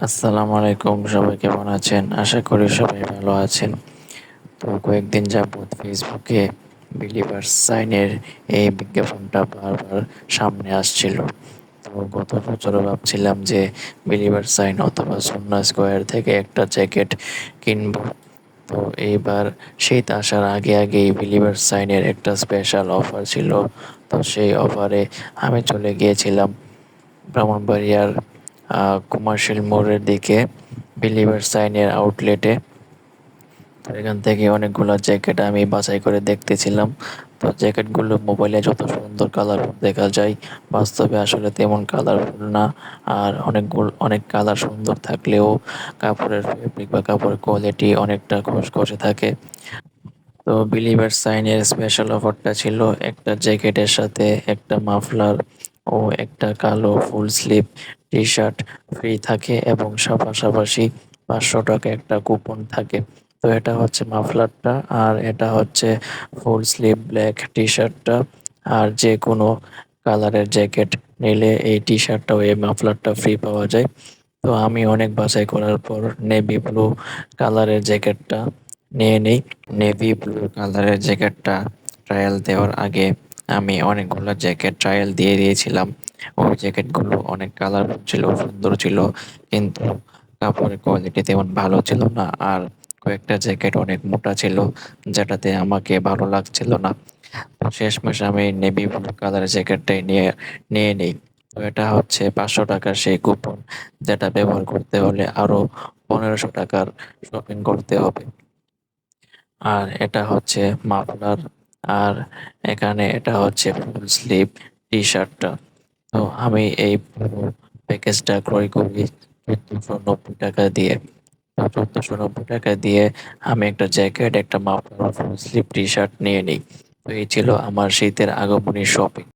আসসালামু আলাইকুম, সবাই কেমন আছেন? আশা করি সবাই ভালো আছেন। তো কয়েকদিন যাবৎ ফেসবুকে বিলিভার্স সাইনের এই বিজ্ঞাপনটা বারবার সামনে আসছিল। তো গত বছরও ভাবছিলাম যে বিলিভার সাইন অথবা সুন্না স্কোয়ার থেকে একটা জ্যাকেট কিনবো। তো এইবার শীত আসার আগে আগেই বিলিভার সাইনের একটা স্পেশাল অফার ছিল। তো সেই অফারে আমি চলে গিয়েছিলাম ব্রাহ্মণবাড়িয়ার কমার্শিয়াল মোড়ের দিকে বিলিভার সাইনের আউটলেটে। তো এখান থেকে অনেকগুলো জ্যাকেট আমি বাছাই করে দেখতেছিলাম। তো জ্যাকেটগুলো মোবাইলে যত সুন্দর কালারফুল দেখা যায়, বাস্তবে আসলে তেমন কালারফুল না। আর অনেক কালার সুন্দর থাকলেও কাপড়ের ফেব্রিক বা কাপড়ের কোয়ালিটি অনেকটা খসখসে থাকে। তো বিলিভার সাইনের স্পেশাল অফারটা ছিল একটা জ্যাকেটের সাথে একটা মাফলার ও একটা কালো full sleeve T shirt free থাকে, এবং পাশাপাশি 500 টাকা একটা কুপন থাকে। তো এটা হচ্ছে মাফলারটা, আর এটা হচ্ছে ফুল স্লিভ ব্ল্যাক টি শার্টটা। আর যে কোনো কালারের জ্যাকেট নিলে এই টি শার্টটা ও এই মাফলারটা ফ্রি পাওয়া যায়। তো আমি অনেক বাছাই করার পর নেভি ব্লু কালারের জ্যাকেটটা নিয়ে নিই। নেভি ব্লু কালারের জ্যাকেটটা ট্রায়াল দেওয়ার আগে আমি অনেকগুলো জ্যাকেট ট্রায়াল দিয়ে দিয়েছিলাম। ওই জ্যাকেটগুলো অনেক কালারফুল ছিল, সুন্দর ছিল, কিন্তু কাপড়ের কোয়ালিটি তেমন ভালো ছিল না। আর কয়েকটা জ্যাকেট অনেক মোটা ছিল, যেটাতে আমাকে ভালো লাগছিল না। তো শেষমেশ আমি নেভি ব্লু কালারের জ্যাকেটটাই নিয়ে নিই। তো এটা হচ্ছে 500 টাকার সেই কুপন, যেটা ব্যবহার করতে হলে আরো 1500 টাকার শপিং করতে হবে। আর এটা হচ্ছে মাফলার, আর এখানে এটা হচ্ছে ফুল স্লিভ টি শার্টটা। তো আমি এই পুরো প্যাকেজটা ক্রয় করি 1490 টাকা দিয়ে। তো 1490 টাকা দিয়ে আমি একটা জ্যাকেট, একটা muffler, full sleeve T shirt নিয়ে নিই। তো এই ছিল আমার শীতের আগমনী শপিং।